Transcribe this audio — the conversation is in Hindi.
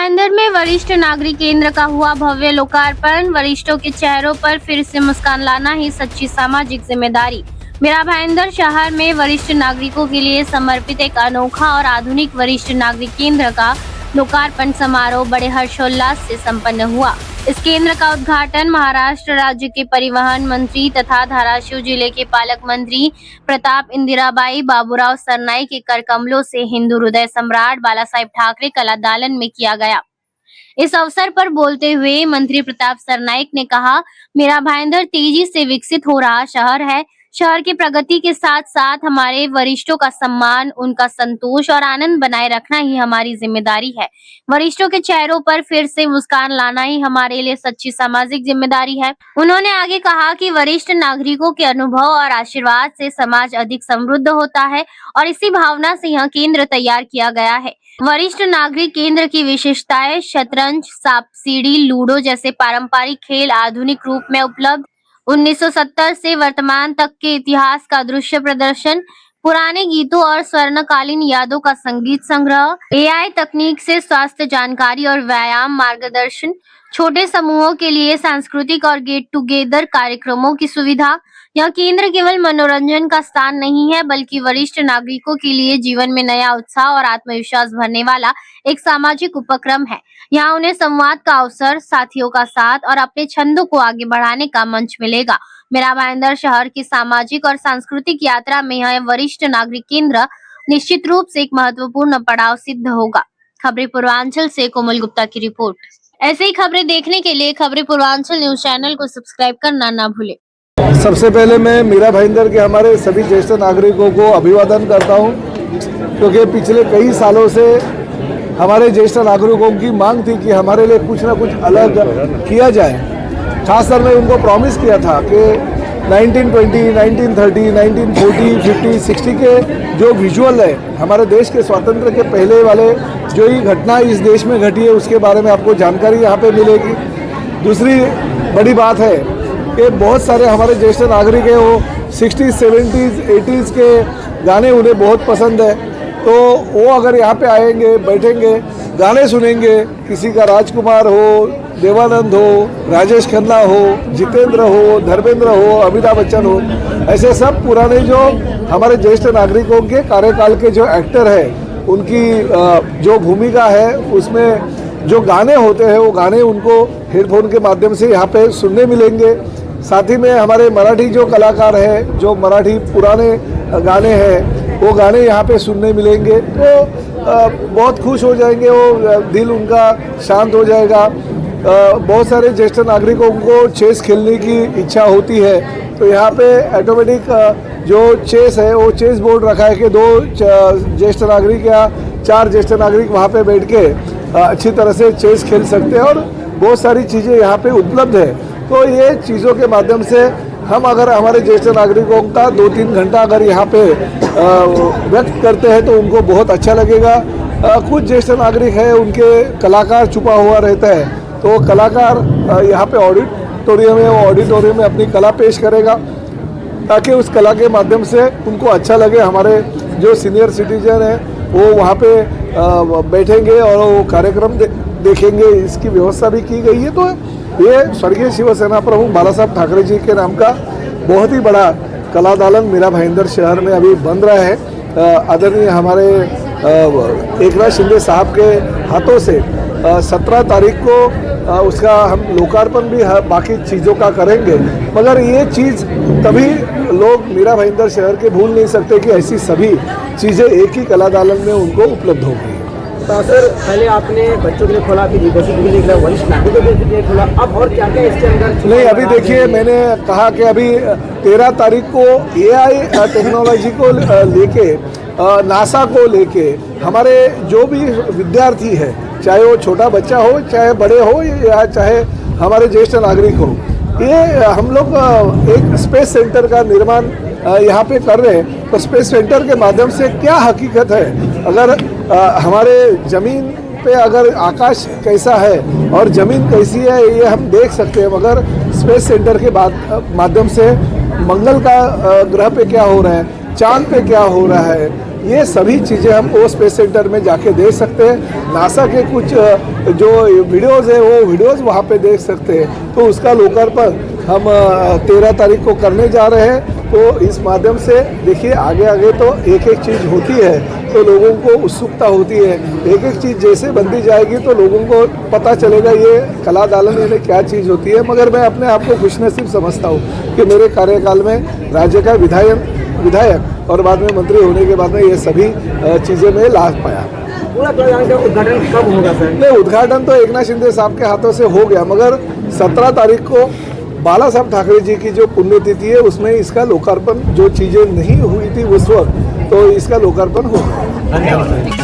भाईंदर में वरिष्ठ नागरिक केंद्र का हुआ भव्य लोकार्पण। वरिष्ठों के चेहरों पर फिर से मुस्कान लाना ही सच्ची सामाजिक जिम्मेदारी। मेरा भाईंदर शहर में वरिष्ठ नागरिकों के लिए समर्पित एक अनोखा और आधुनिक वरिष्ठ नागरिक केंद्र का लोकार्पण समारोह बड़े हर्षोल्लास से संपन्न हुआ। इस केंद्र का उद्घाटन महाराष्ट्र राज्य के परिवहन मंत्री तथा धाराशिव जिले के पालक मंत्री प्रताप इंदिराबाई बाबूराव सरनाईक के कर कमलों से हिंदू हृदय सम्राट बाला साहेब ठाकरे कला दालन में किया गया। इस अवसर पर बोलते हुए मंत्री प्रताप सरनाईक ने कहा, मेरा भाईंदर तेजी से विकसित हो रहा शहर है। शहर की प्रगति के साथ साथ हमारे वरिष्ठों का सम्मान, उनका संतोष और आनंद बनाए रखना ही हमारी जिम्मेदारी है। वरिष्ठों के चेहरों पर फिर से मुस्कान लाना ही हमारे लिए सच्ची सामाजिक जिम्मेदारी है। उन्होंने आगे कहा कि वरिष्ठ नागरिकों के अनुभव और आशीर्वाद से समाज अधिक समृद्ध होता है और इसी भावना से यह केंद्र तैयार किया गया है। वरिष्ठ नागरिक केंद्र की विशेषताएं शतरंज, सांप सीढ़ी, लूडो जैसे पारंपरिक खेल आधुनिक रूप में उपलब्ध, 1970 से वर्तमान तक के इतिहास का दृश्य प्रदर्शन, पुराने गीतों और स्वर्णकालीन यादों का संगीत संग्रह, एआई तकनीक से स्वास्थ्य जानकारी और व्यायाम मार्गदर्शन, छोटे समूहों के लिए सांस्कृतिक और गेट टुगेदर कार्यक्रमों की सुविधा। यह केंद्र केवल मनोरंजन का स्थान नहीं है बल्कि वरिष्ठ नागरिकों के लिए जीवन में नया उत्साह और आत्मविश्वास भरने वाला एक सामाजिक उपक्रम है। यहाँ उन्हें संवाद का अवसर, साथियों का साथ और अपने छंदों को आगे बढ़ाने का मंच मिलेगा। मेरा भाईंदर शहर की सामाजिक और सांस्कृतिक यात्रा में यह वरिष्ठ नागरिक केंद्र निश्चित रूप से एक महत्वपूर्ण पड़ाव सिद्ध होगा। खबरें पूर्वांचल से कोमल गुप्ता की रिपोर्ट। ऐसे ही खबरें देखने के लिए खबरें पूर्वांचल न्यूज चैनल को सब्सक्राइब करना ना भूलें। सबसे पहले मैं मीरा भाईंदर के हमारे सभी ज्येष्ठ नागरिकों को अभिवादन करता हूं, क्योंकि पिछले कई सालों से हमारे ज्येष्ठ नागरिकों की मांग थी कि हमारे लिए कुछ ना कुछ अलग किया जाए। खासकर मैं उनको प्रॉमिस किया था कि 1920, 1930, 1940, 50, 60 के जो विजुअल है हमारे देश के स्वातंत्र के पहले वाले जो ही घटना इस देश में घटी है उसके बारे में आपको जानकारी यहाँ पे मिलेगी। दूसरी बड़ी बात है कि बहुत सारे हमारे ज्येष्ठ नागरिक हैं, वो 60s, 70s, 80s के गाने उन्हें बहुत पसंद है, तो वो अगर यहाँ पे आएंगे, बैठेंगे, गाने सुनेंगे, किसी का राजकुमार हो, देवानंद हो, राजेश खन्ना हो, जितेंद्र हो, धर्मेंद्र हो, अमिताभ बच्चन हो, ऐसे सब पुराने जो हमारे ज्येष्ठ नागरिकों के कार्यकाल के जो एक्टर हैं उनकी जो भूमिका है उसमें जो गाने होते हैं वो गाने उनको हेडफोन के माध्यम से यहाँ पे सुनने मिलेंगे। साथ ही में हमारे मराठी जो कलाकार हैं, जो मराठी पुराने गाने हैं वो गाने यहाँ पे सुनने मिलेंगे, तो बहुत खुश हो जाएंगे, वो दिल उनका शांत हो जाएगा। बहुत सारे ज्येष्ठ नागरिकों को चेस खेलने की इच्छा होती है, तो यहाँ पे ऑटोमेटिक जो चेस है वो चेस बोर्ड रखा है कि 2 ज्येष्ठ नागरिक या 4 ज्येष्ठ नागरिक वहाँ पे बैठ के अच्छी तरह से चेस खेल सकते हैं और बहुत सारी चीज़ें यहाँ पे उपलब्ध है। तो ये चीज़ों के माध्यम से हम अगर हमारे ज्येष्ठ नागरिकों का 2-3 घंटा अगर यहाँ पे व्यक्त करते हैं तो उनको बहुत अच्छा लगेगा। कुछ ज्येष्ठ नागरिक हैं उनके कलाकार छुपा हुआ रहता है, तो कलाकार यहाँ पे ऑडिटोरियम है, वो ऑडिटोरियम में अपनी कला पेश करेगा ताकि उस कला के माध्यम से उनको अच्छा लगे। हमारे जो सीनियर सिटीजन हैं वो वहाँ पे बैठेंगे और वो कार्यक्रम देखेंगे, इसकी व्यवस्था भी की गई है। तो ये स्वर्गीय शिवसेना प्रमुख बाला साहब ठाकरे जी के नाम का बहुत ही बड़ा कला दालन मेरा भाईंदर शहर में अभी बन रहा है। आदरणीय हमारे एकनाथ शिंदे साहब के हाथों से 17 तारीख को उसका हम लोकार्पण भी बाकी चीज़ों का करेंगे, मगर ये चीज़ तभी लोग मीरा भाईंदर शहर के भूल नहीं सकते कि ऐसी सभी चीज़ें एक ही कला दालन में उनको उपलब्ध होगी। तो सर, पहले आपने बच्चों के लिए खोला, फिर युवकों के लिए खोला, वरिष्ठ नागरिकों के लिए खोला, अब और क्या क्या इसके अंदर? नहीं, अभी देखिए मैंने कहा कि अभी 13 तारीख को एआई टेक्नोलॉजी को लेके, नासा को लेके हमारे जो भी विद्यार्थी है, चाहे वो छोटा बच्चा हो, चाहे बड़े हो या चाहे हमारे ज्येष्ठ नागरिक हो, ये हम लोग एक स्पेस सेंटर का निर्माण यहाँ पे कर रहे हैं। तो स्पेस सेंटर के माध्यम से क्या हकीकत है, अगर हमारे ज़मीन पे अगर आकाश कैसा है और ज़मीन कैसी है ये हम देख सकते हैं, मगर स्पेस सेंटर के माध्यम से मंगल का ग्रह पे क्या हो रहा है, चांद पे क्या हो रहा है, ये सभी चीज़ें हम वो स्पेस सेंटर में जाके देख सकते हैं। नासा के कुछ जो वीडियोज़ है वो वीडियोज़ वहाँ पे देख सकते हैं। तो उसका लोकार्पण हम 13 तारीख को करने जा रहे हैं। तो इस माध्यम से देखिए आगे आगे तो एक एक चीज़ होती है तो लोगों को उत्सुकता होती है। एक एक चीज़ जैसे बनती जाएगी तो लोगों को पता चलेगा ये कला दालन यानी क्या चीज़ होती है। मगर मैं अपने आप को खुशनसीब समझता हूँ कि मेरे कार्यकाल में राज्य का विधायक और बाद में मंत्री होने के बाद में ये सभी चीज़ें मैं लाभ पाया। पूरा कलादालन का उद्घाटन कब होगा सर? नहीं, उद्घाटन तो एकनाथ शिंदे साहब के हाथों से हो गया, मगर 17 तारीख को बाला साहब ठाकरे जी की जो पुण्यतिथि है उसमें इसका लोकार्पण जो चीज़ें नहीं हुई थी उस वक्त तो इसका लोकार्पण होगा। धन्यवाद।